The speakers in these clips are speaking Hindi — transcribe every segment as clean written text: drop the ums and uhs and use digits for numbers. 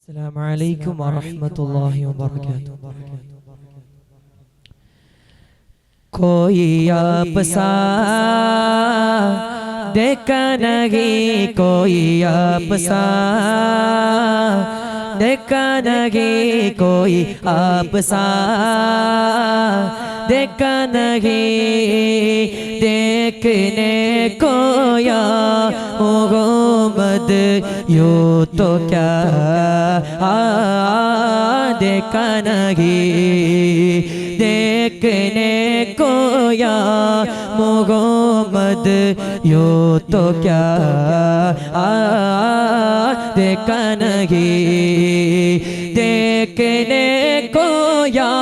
अस्सलामु अलैकुम वरहमतुल्लाहि वबरकातुहू। कोई आपसा देखा नहीं, कोई आपसा देखा नहीं, कोई आपसा देखा नहीं, देखने को या मोहम्मद यूं तो क्या देखा नहीं, देखने को या मोहम्मद यूं तो क्या देखा नहीं, देखने को या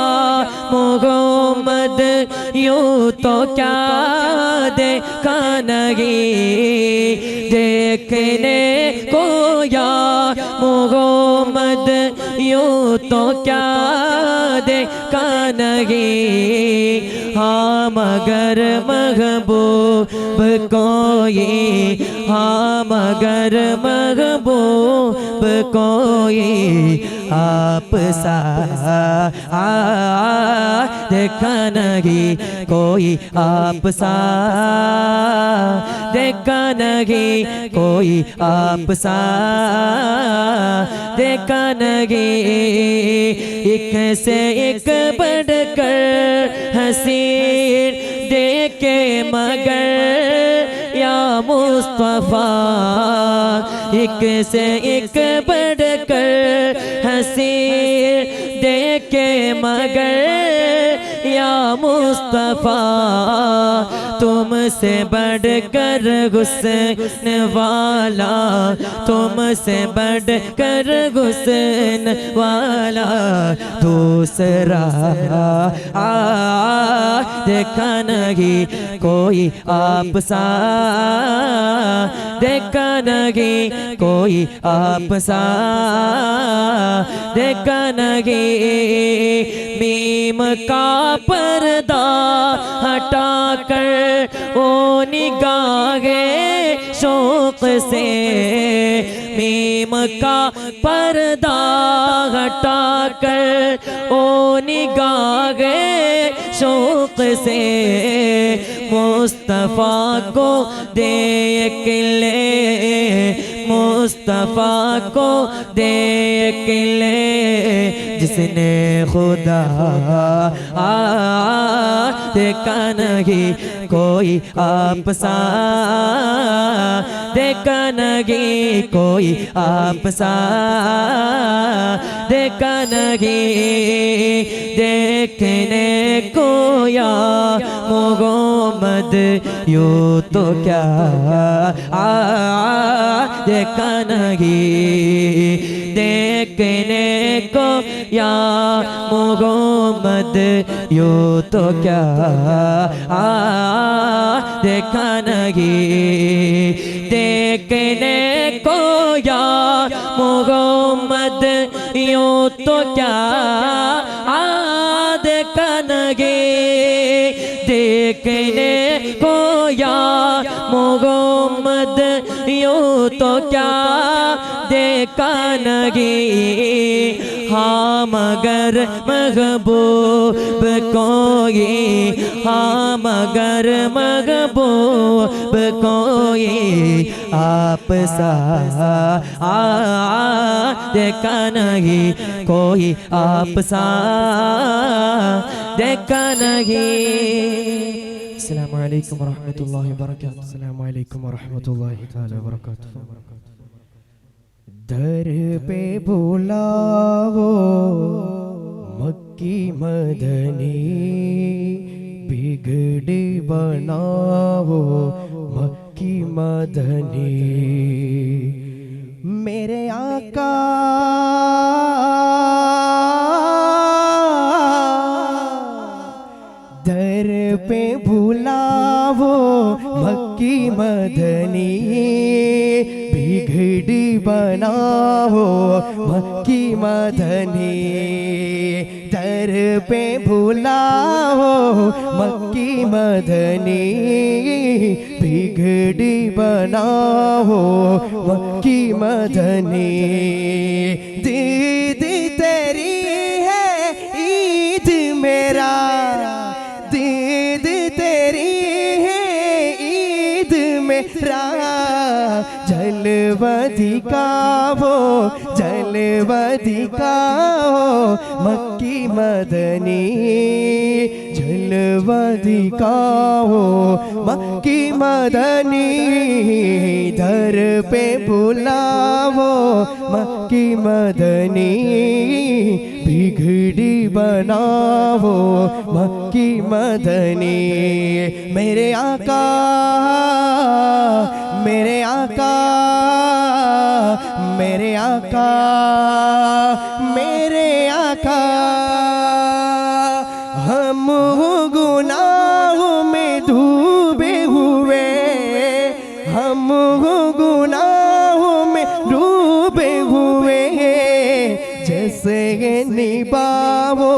मोहम्मद यूं तो क्या देखा नहीं, देखने को या मोहम्मद यूं तो क्या देखा नहीं। हाँ मगर महबूब कोई, हाँ मगर महबूब कोई आप सा देखा नहीं, कोई आप सा देखा नहीं, कोई आप सा देखा नहीं। एक से एक बढ़कर हसीन देखे मगर या मुस्तफा, एक से एक बढ़कर हसीन देखे मगर या मुस्तफा, तुमसे बढ़कर हुस्न वाला, तुमसे बढ़कर हुस्न वाला दूसरा देखा नहीं, कोई आप सा देखा नहीं, कोई आप सा देखा नहीं। मीम का पर्दा हटाकर ओ निगाहे शौक से, मीम का पर्दा हटाकर ओ निगाहे शौक से, मुस्तफा को देख ले, मुस्तफा को देख ले, जिसने खुदा देखा नहीं, कोई आप सा देखा नहीं, कोई आप सा देखा नहीं। देखने को या मोहम्मद यूं तो क्या देखा नहीं, देखने को या मोहम्मद यूं तो क्या देखा नहीं, देखने को या मोहम्मद यूं तो क्या देखा नहीं, देखने को या मोहम्मद यूं तो क्या देखा नहीं। हाँ मगर महबूब कोई, हाँ मगर महबूब कोई आप सा देखा नहीं, कोई आप सा देखा नहीं। अस्सलामु अलैकुम वरहमतुल्लाहि वबरकातुहू। अस्सलामु अलैकुम वरहमतुल्लाहि ताला वबरकातुहू। दर पे बुलावो मक्की मदनी, बिगड़ी बनावो मक्की मदनी, मेरे आका दर पे बुलावो मक्की मदनी, बिगड़ी बनाओ मक्की मदनी दर पे बुलाओ मक्की मदनी बिगड़ी बनाओ मक्की मदनी दीदी तेरी है ईद मेरा दीदी तेरी है ईद मेरा जलवा दिखाओ मक्की मदनी जलवा दिखाओ मक्की मदनी दर पे बुलाओ मक्की मदनी बिगड़ी बनाओ मक्की मदनी मेरे आका मेरे आका मेरे आका मेरे आका हम गुनाहों में डूबे हुए हम गुनाहों में डूबे हुए जैसे निभाओ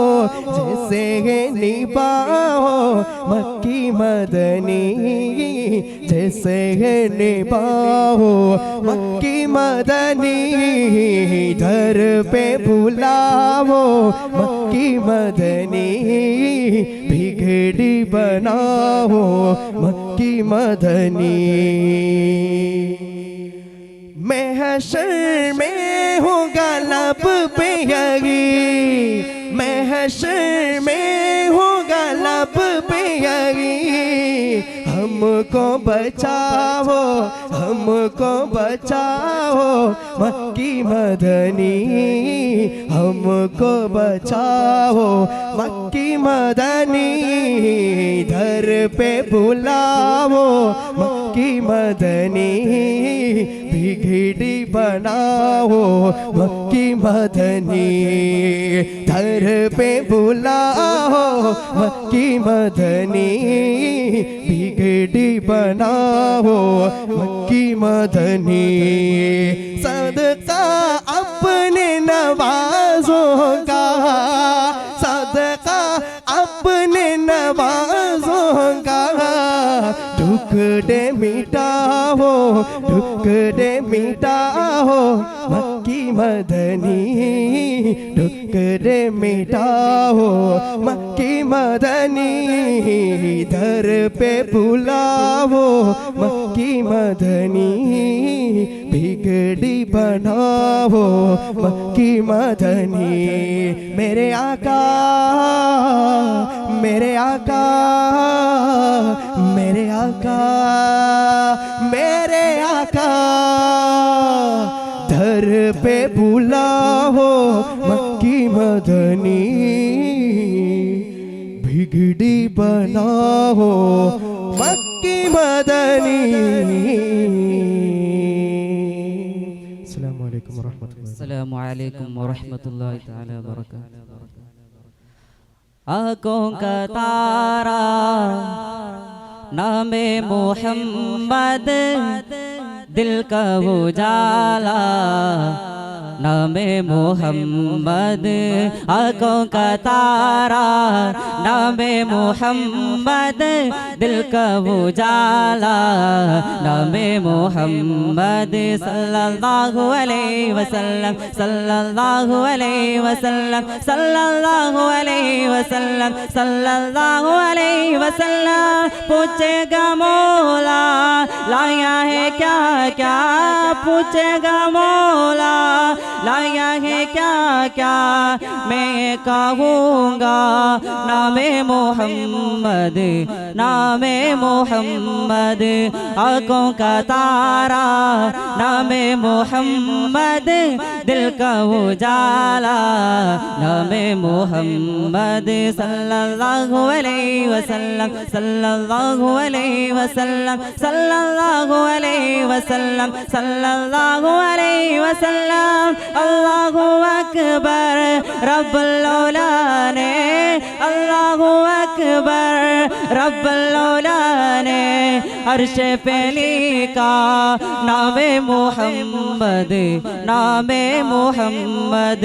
मक्की मदनी जैसे निभाओ मक्की मदनी दर पे बुलाओ मक्की मदनी बिगड़ी बनाओ मक्की मदनी महशर में होगा लब पे यही महशर में होगा लब पे यही हमको बचाओ मक्की मदनी हमको बचाओ मक्की मदनी दर पे बुलाओ मक्की मदनी बिगड़ी बनाओ मक्की मदनी दर पे बुलाओ मक्की मदनी बिगड़ी बनाओ मक्की मदनी सदका अपने नवाजों का सदका अपने नवाजों का टुकड़े मिटाओ मक्की मदनी टुकड़े मिटाओ मक्की मदनी दर पे बुलाओ मक्की मदनी बिगड़ी बनाओ मक्की मदनी मेरे आका मेरे आका मेरे आका मेरे आका दर पे बुलाओ मक्की मदनी बिगड़ी बनाओ मक्की मदनी अस्सलामु अलैकुम वरहमतुल्लाहि तआला वबरकातुहू आँखों का तारा नामे मोहम्मद दिल का उजाला नामे मोहम्मद आँखों का तारा नामे मोहम्मद दिल का उजाला नामे मोहम्मद सल्लल्लाहु अलैहि वसल्लम सल्लल्लाहु अलैहि वसल्लम सल्लल्लाहु अलैहि वसल्लम सल्लल्लाहु अलैहि वसल्लम पूछेगा मौला लाया है क्या क्या पूछेगा मौला लाया है क्या क्या मैं कहूँगा नामे मोहम्मद नामे मोहम्मद आँखों का तारा नामे मोहम्मद दिल का उजाला नामे मोहम्मद सल्लल्लाहु अलैहि वसल्लम सल्लल्लाहु अलैहि वसल्लम सल्लल्लाहु अलैहि वसल्लम सल्लल्लाहु अलैहि वसल्लम अल्लाहु अकबर रब्बुल औला ने अल्लाह अल्लाहु अकबर रब्बुल औला ने अर्श पे लिखा नामे मोहम्मद नामे मोहम्मद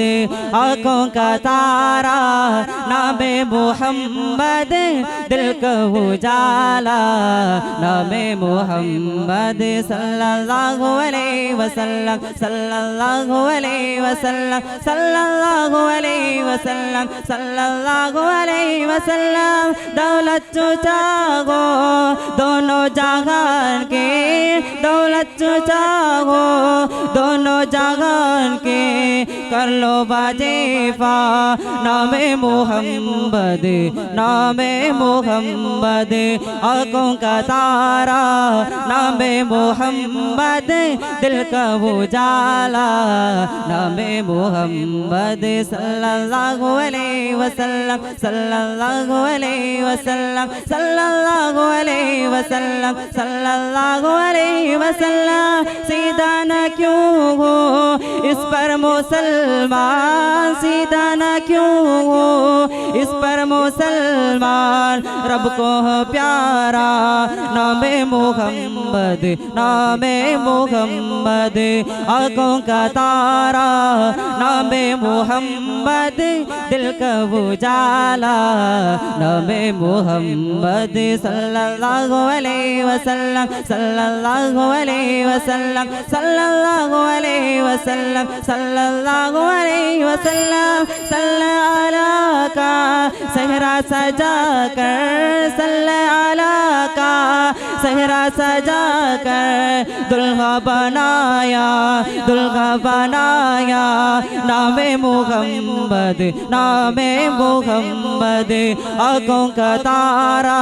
आँखों का तारा नामे मोहम्मद दिल का उजाला नामे मोहम्मद सल्लल्लाहु अलैहि वसल्लम सल्लल्लाहु अलैहि वसल्लम सल्लल्लाहु अलैहि वसल्लम सल्लल्लाहु अलैहि वसल्लम दौलत चाहो दोनों जहान के दौलत चाहो दोनों जहान के कर लो वाजीफा नामे मोहम्मद नामे मोहम्मद आँखों का तारा नामे मोहम्मद दिल का उजाला नामे मोहम्मद सल्लल्लाहु अलैहि वसल्लम सल्लल्लाहु अलैहि वसल्लम सल्लल्लाहु अलैहि वसल्लम सल्लल्लाहु अलैहि वसल्लम सीधा न क्यों हो इस पर मुसलमान सीधा न क्यों हो इस पर मुसलमान रब को प्यारा नामे मोहम्मद नामे मोहम्मद आँखों का तारा नामे मोहम्मद दिल का उजाला नामे मोहम्मद सल्लल्लाहु अलैहि वसल्लम सल्लल्लाहु अलैहि वसल्लम सल्लल्लाहु अलैहि वसल्लम सल्लल्लाहु अलैहि वसल्लम सल्ला अला का सहरा सजा कर सल्ला अला का सहरा सजा कर दुल्हा बनाया नामे मोहम्मद नामे मोहम्मद आँखों का तारा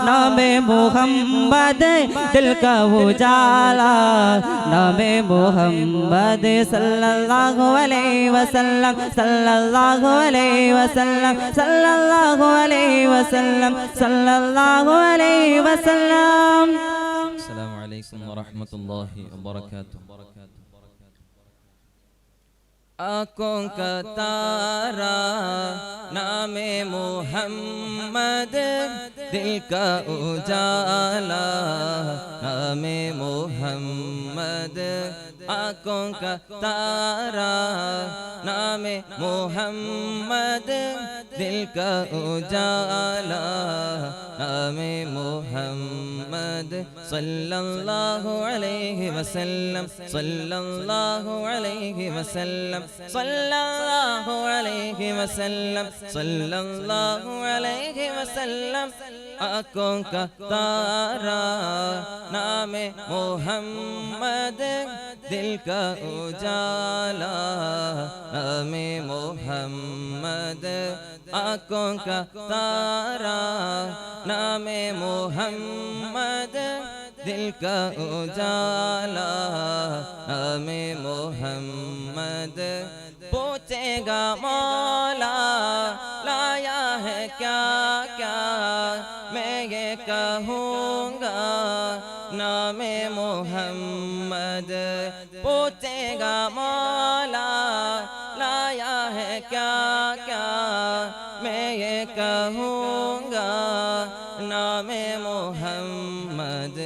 नामे मोहम्मद दिल का उजाला नामे मोहम्मद सल्लल्लाहु अलैहि वसल्लम सल्लल्लाहु अलैहि वसल्लम सल्लल्लाहु अलैहि वसल्लम सल्लल्लाहु अलैहि वसल्लम। अस्सलामु अलैकुम व रहमतुल्लाहि व बरकातुहू। आँखों का तारा नामे मोहम्मद दिल का उजाला नामे मोहम्मद आँखों का तारा नामे मोहम्मद दिल का उजाला नामे मोहम्मद सल्लल्लाहु अलैहि वसल्लम सल्लल्लाहु अलैहि वसल्लम सल्लल्लाहु अलैहि वसल्लम सल्लल्लाहु अलैहि वसल्लम आँखों का तारा नामे मोहम्मद दिल का उजाला नामे मोहम्मद आँखों का तारा नामे मोहम्मद दिल का उजाला नामे मोहम्मद पूछेगा मौला लाया है क्या क्या मैं ये कहूँगा नामे मोहम्मद पूछेगा मौला लाया है क्या क्या मैं ये कहूँगा नामे मोहम्मद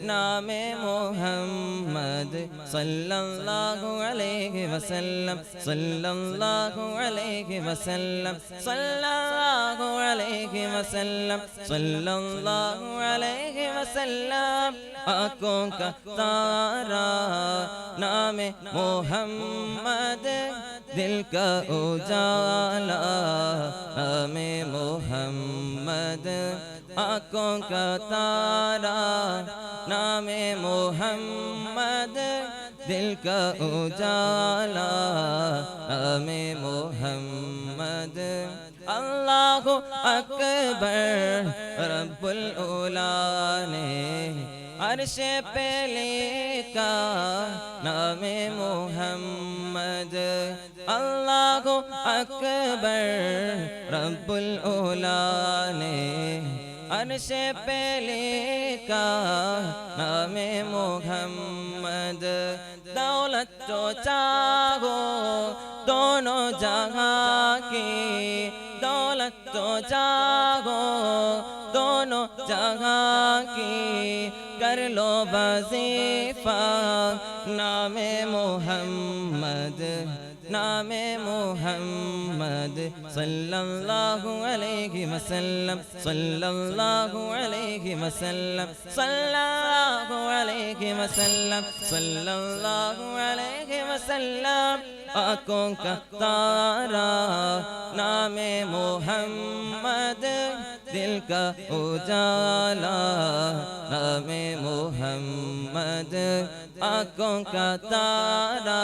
नामे मोहम्मद सल्लल्लाहु अलैहि वसल्लम सल्लल्लाहु अलैहि वसल्लम सल्लल्लाहु अलैहि वसल्लम सल्लल्लाहु अलैहि वसल्लम आँखों का तारा नामे मोहम्मद दिल का उजाला नामे मोहम्मद आँखों का तारा नामे मोहम्मद दिल का उजाला नामे मोहम्मद अल्लाहु अकबर रब्बुल औला ने अर्श पे लिखा नामे मोहम्मद अल्लाहु अकबर रब्बुल औला ने अर्श पे लिखा नामे मोहम्मद दौलत जो चाहो दोनों जहां की दौलत तो चाहो दोनों जहां की कर लो वजीफा नामे मोहम्मद नामे मोहम्मद सल्लल्लाहु अलैहि वसल्लम सल्लल्लाहु अलैहि वसल्लम सल्लल्लाहु अलैहि वसल्लम सल्लल्लाहु अलैहि वसल्लम आँखों का तारा नामे मोहम्मद दिल का उजाला नामे मोहम्मद आँखों का तारा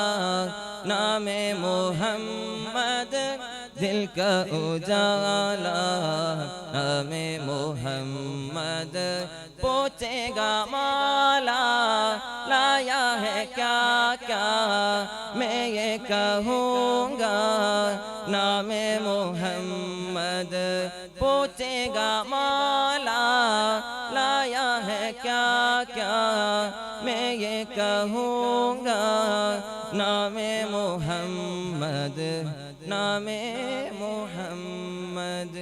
नामे मोहम्मद दिल का उजाला नामे मोहम्मद पूछेगा मौला लाया है क्या क्या मैं ये कहूँगा नामे मोहम्मद पूछेगा मौला लाया है क्या क्या मैं ये कहूँगा नामे मोहम्मद नामे मोहम्मद।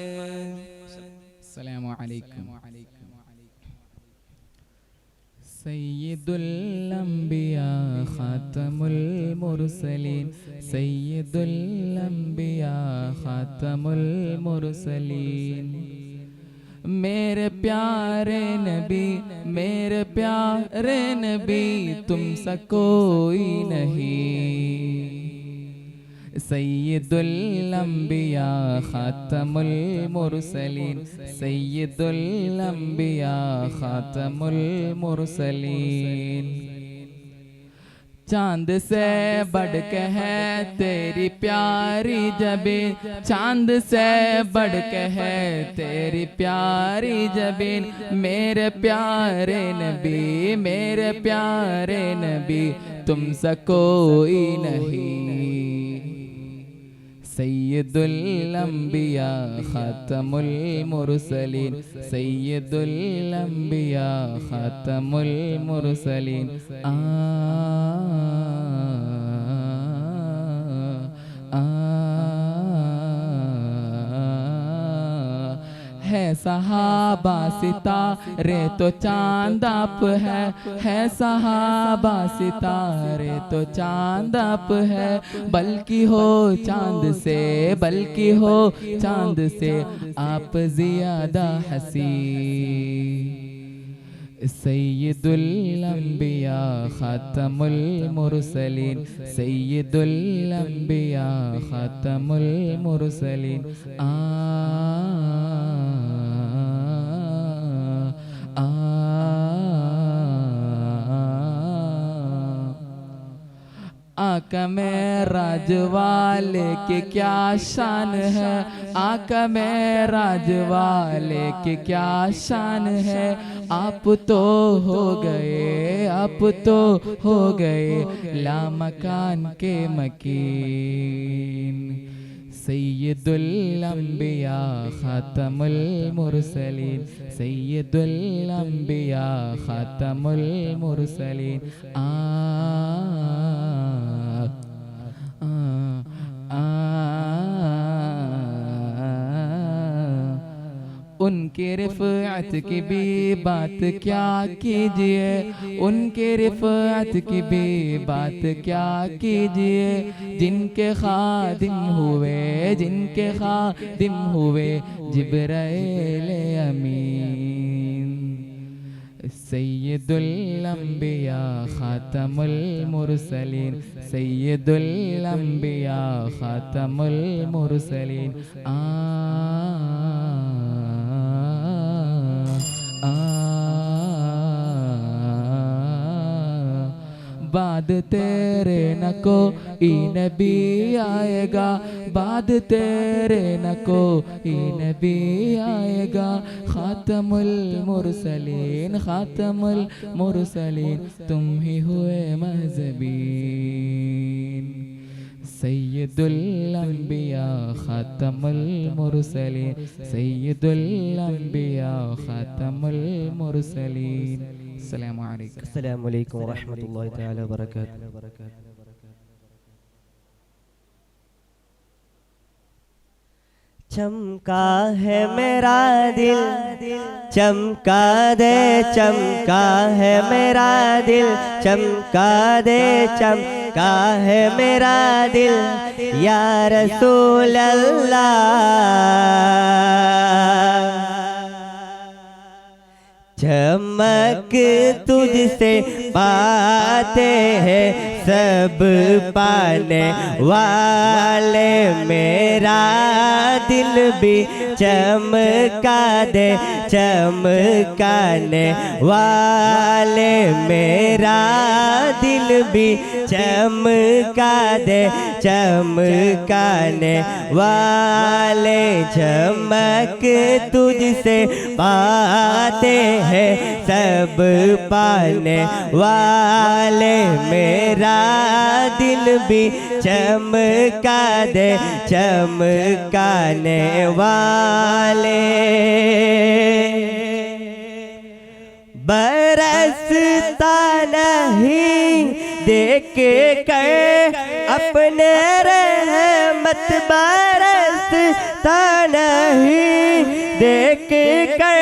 अस्सलामु अलैकुम। सय्यदुल अंबिया खातमुल मुरसलीन सय्यदुल अंबिया खातमुल मुरसलीन मेरे प्यारे नबी तुम सा कोई नहीं सय्यदुल अंबिया खातमुल मुरसलीन सय्यदुल अंबिया खातमुल मुरसलीन चांद से बढ़ के है तेरी प्यारी जबीन चांद से बढ़ के है तेरी प्यारी जबीन मेरे प्यारे नबी तुम सा कोई नहीं सय्यदुल अंबिया खातमुल मुरसलीन सय्यदुल अंबिया खातमुल मुरसलीन है सहाबा सितारे तो चांद आप है सहाबा सितारे तो चांद आप है बल्कि हो चांद से आप ज़ियादा हसीन सय्यदुल अंबिया खातमुल मुरसलीन सय्यदुल अंबिया खातमुल मुरसलीन आका मेराज वाले के क्या शान है आका मेराज वाले के क्या शान है आप तो हो गए लामकान के मकीन सय्यदुल अंबिया खातमुल मुरसलीन सय्यदुल अंबिया खातमुल मुरसलीन उनके रिफ़अत की भी बात क्या कीजिए उनके रिफ़अत की भी बात क्या कीजिए जिनके खादिम हुए जिब्राइल अमीन सय्यदुल अंबिया खातमुल मुरसलीन सय्यदुल अंबिया खातमुल मुरसलीन बाद तेरे न कोई नबी आएगा बाद तेरे न कोई नबी आएगा खातमुल मुरसलीन तुम ही हुए महज़बीन सय्यदुल अंबिया खातमुल मुरसलीन सय्यदुल अंबिया खातमुल मुरसलीन। अस्सलामु अलैकुम। अस्सलामु अलैकुम व रहमतुल्लाहि तआला व बरकातुहू। चमका है मेरा दिल, चमका दे चमका है मेरा दिल, चमका दे चमका है मेरा दिल, या रसूल अल्लाह। चमक तुझसे पाते हैं सब पाने वाले, मेरा दिल भी चमका दे चमकाने वाले, मेरा दिल भी चमका दे चमकाने वाले। चमक तुझसे पाते हैं सब पाने वाले, मेरा दिल भी चमका दे चमकाने वाले। बरसता नहीं देख कर अपने रहमत, बरसता नहीं देख कर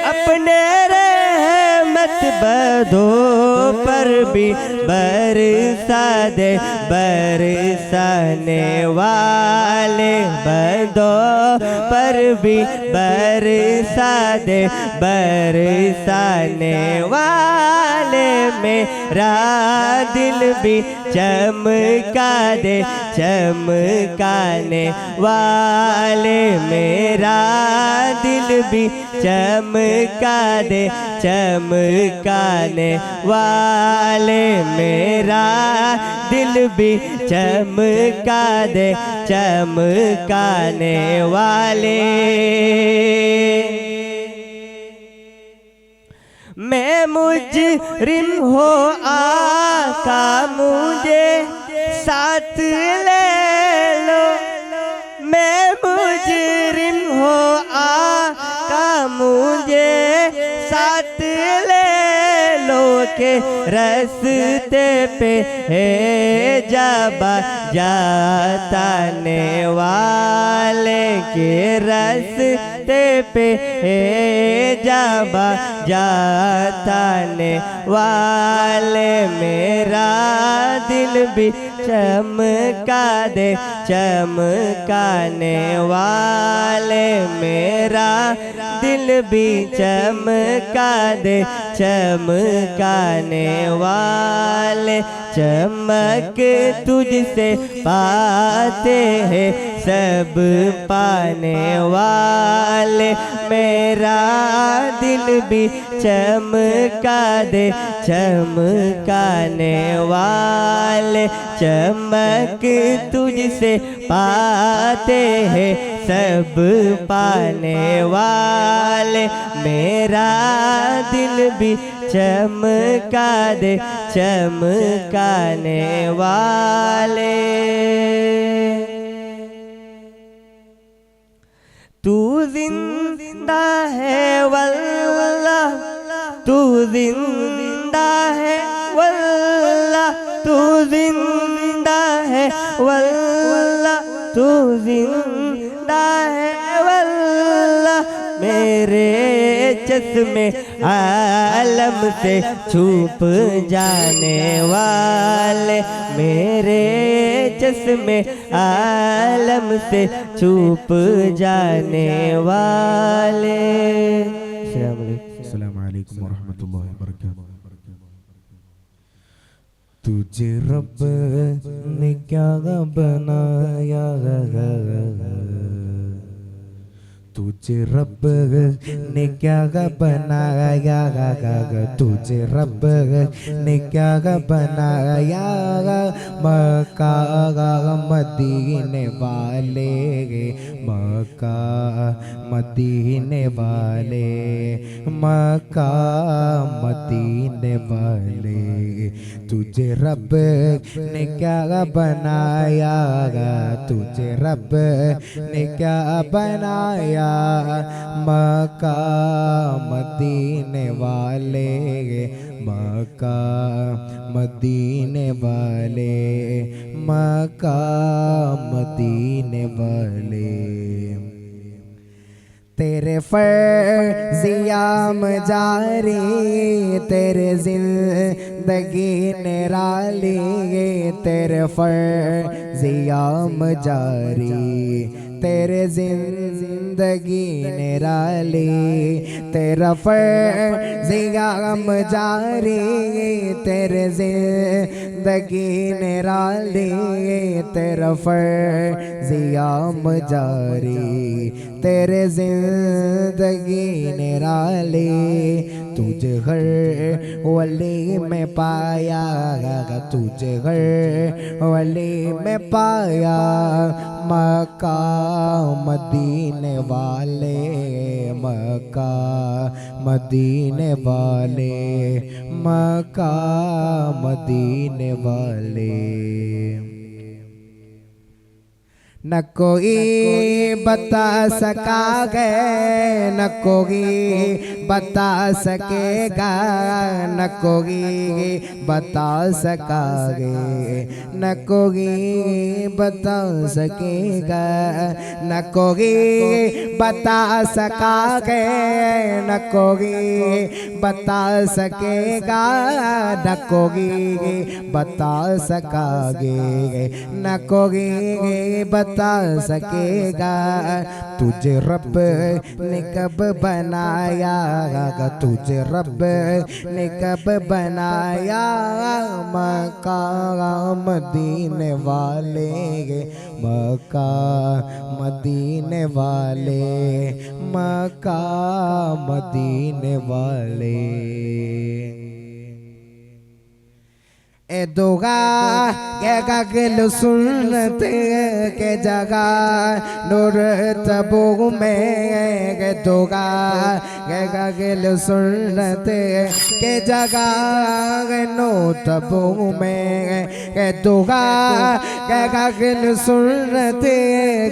अपने रहमत, बदों पर भी बरसा दे बरसाने वाले, बदों पर भी बरसा दे बरसाने वाले, मेरा दिल भी चमका दे चमकाने वाले, मेरा दिल भी चमका दे चमकाने वाले, मेरा दिल भी चमका दे चमकाने वाले। मैं मुजरिम हो आका मुझे साथ ले लो, मैं मुजरिम हो आका मुझे साथ ले लो, के रस्ते पे है जाबा जाताने वाले, के रस्ते पे है जाबा जाताने वाले, मेरा दिल भी चमका दे चमकाने वाले, मेरा दिल भी चमका दे चमकाने वाले। चमक तुझसे पाते हैं सब पाने वाले, मेरा दिल भी चमका दे चमकाने वाले। चमक तुझसे पाते हैं सब पाने वाले, मेरा दिल भी चमका दे चमकाने वाले। तू जिंदा है वल्लाह, तू जिंदा है वल्लाह, तू जिंदा है वल्लाह, तू जिंदा है वल्लाह, मेरे चश्मे आलम से छुप जाने वाले, मेरे चश्मे आलम से छुप जाने वाले। अस्सलाम वालेकुम वरहमतुल्लाहि वबरकातुहू। तुझे रब ने क्या बनाया, तुझे रब ने क्या बनाया, तुझे रब ने क्या बनाया, मक्का मदीने वाले, मक्का मदीने वाले, मक्का मदीने वाले। तुझे रब ने क्या बनाया, तुझे रब ने क्या बनाया, मक्का मदीने वाले, मक्का मदीने वाले, मक्का मदीने वाले। तेरे फर्जियाम जारी तेरे जिंदगी निराली तेरे फर्जियाम जारी तेरे जिंदगी निराली तेरा फर्जियाम जारी तेरे जिंदगी निराली तेरा फर्जियाम जारी तेरे जिंदगी निराली तुझे घर वली में पाया तुझे घर वली में पाया मक्का मदीने वाले मक्का मदीने वाले मक्का मदीने वाले न कोई बता सका गए न कोई बता सकेगा न कोई बता सका गए न कोई बता सकेगा न कोई बता सका गए न कोई बता सकेगा न कोई बता सका गे न कोई बता सकेगा तुझे रब ने कब बनाया तुझे रब ने कब बनाया मक्का मदीने वाले मक्का मदीने वाले मक्का मदीने वाले ए दोगा के गगल सुनते के जगह नूर तबू में के दोगा के गगल सुनते के जगह नो तबू में के दोगा के गगल सुनते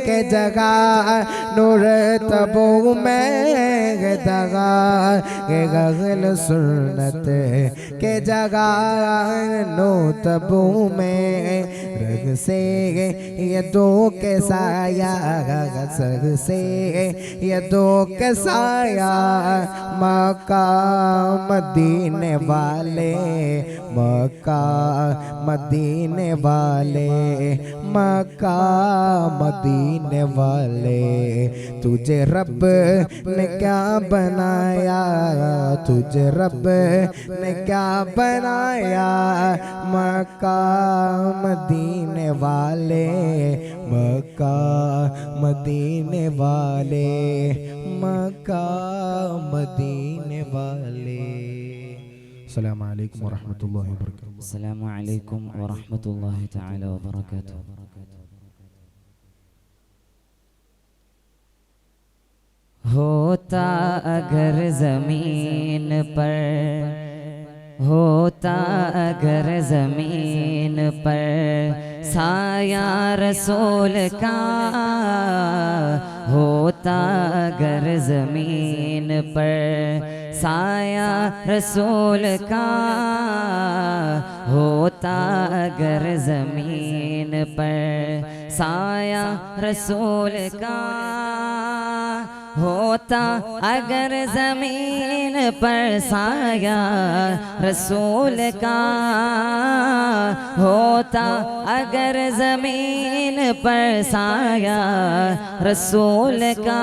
के जगह नूर तबू में के जगह के गगल सुनते के जगह नो तबू में रग से ये दो के साया सग से ये दो के साया मक्का मदीने वाले मक्का मदीने वाले मक्का मदीने वाले तुझे रब ने क्या बनाया तुझे रब ने क्या बनाया मक्का मदीने वाले मक्का मदीने वाले मक्का मदीने वाले। अस्सलामु अलैकुम वरहमतुल्लाहि वबरकातुहू। अस्सलामु अलैकुम वरहमतुल्लाहि तआला वबरकातुहू। होता अगर ज़मीन पर होता अगर ज़मीन पर साया रसूल का होता अगर ज़मीन पर साया रसूल का होता अगर ज़मीन पर साया रसूल का होता अगर ज़मीन पर साया रसूल का होता अगर ज़मीन पर साया रसूल का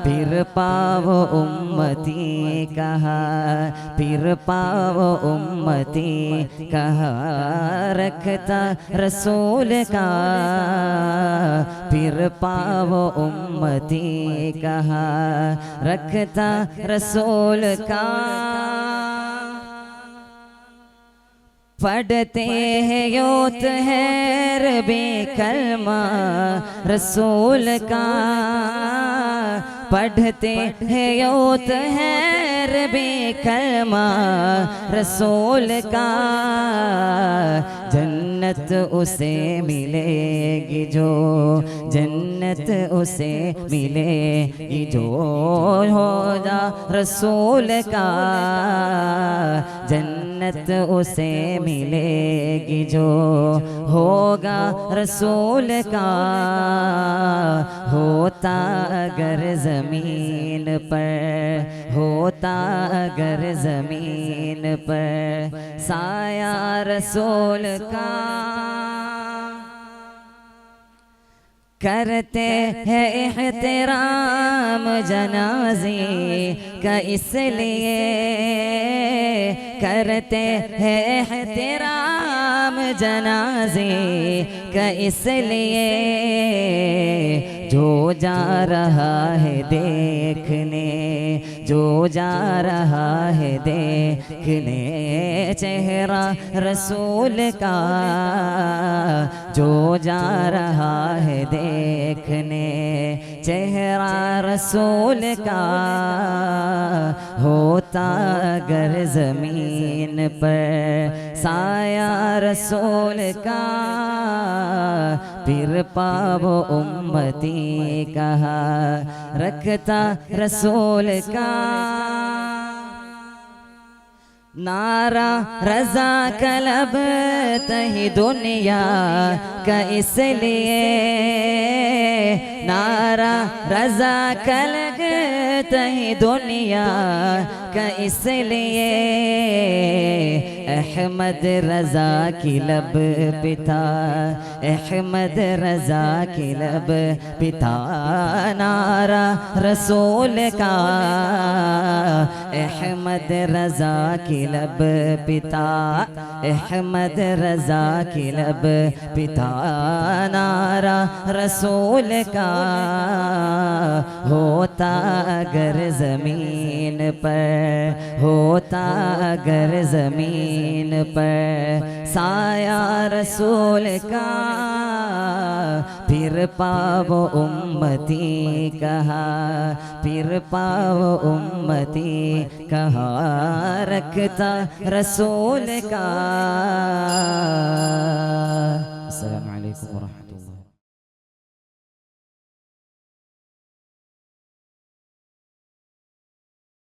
फिर पावो उम्मती कहा फिर पावो उम्मती कहा रखता रसूल का फिर पावो उम्मती कहा रखता रसूल का। पढ़ते हैं योत है रबे कलमा रसूल का पढ़ते हैं योत है रबे कलमा रसूल का जन्नत उसे मिलेगी जो जन्नत उसे मिलेगी जो हो जा रसूल का जन्नत जन्नत उसे मिलेगी जो होगा रसूल का। होता अगर ज़मीन पर, होता अगर ज़मीन पर साया रसूल का। करते हैं एहतराम जनाज़े का इसलिए, करते हैं एहतराम जनाज़े का इसलिए। जो जा रहा है देखने, जो जा रहा है देखने चेहरा रसूल का। जो जा रहा है देखने चेहरा रसूल का। होता अगर ज़मीन पर साया रसूल का। फिर पावो उम्मती कहा रखता रसूल का। नारा रज़ा कलब तही दुनिया का इसलिए। नारा रज़ा कलब तही दुनिया का इसलिए। अहमद रज़ा की लब पिता, अहमद रज़ा की लब पिता। नारा रसूल का अहमद रज़ा की लब पिता, अहमद रज़ा की लब पिता। नारा रसूल का होता अगर ज़मीन पर, होता अगर ज़मीन पर साया रसूल का। फिर पावो उम्मती कहा, फिर पावो उम्मती कहा रखता रसूल का। अस्सलामु अलैकुम व रहमतुल्लाह।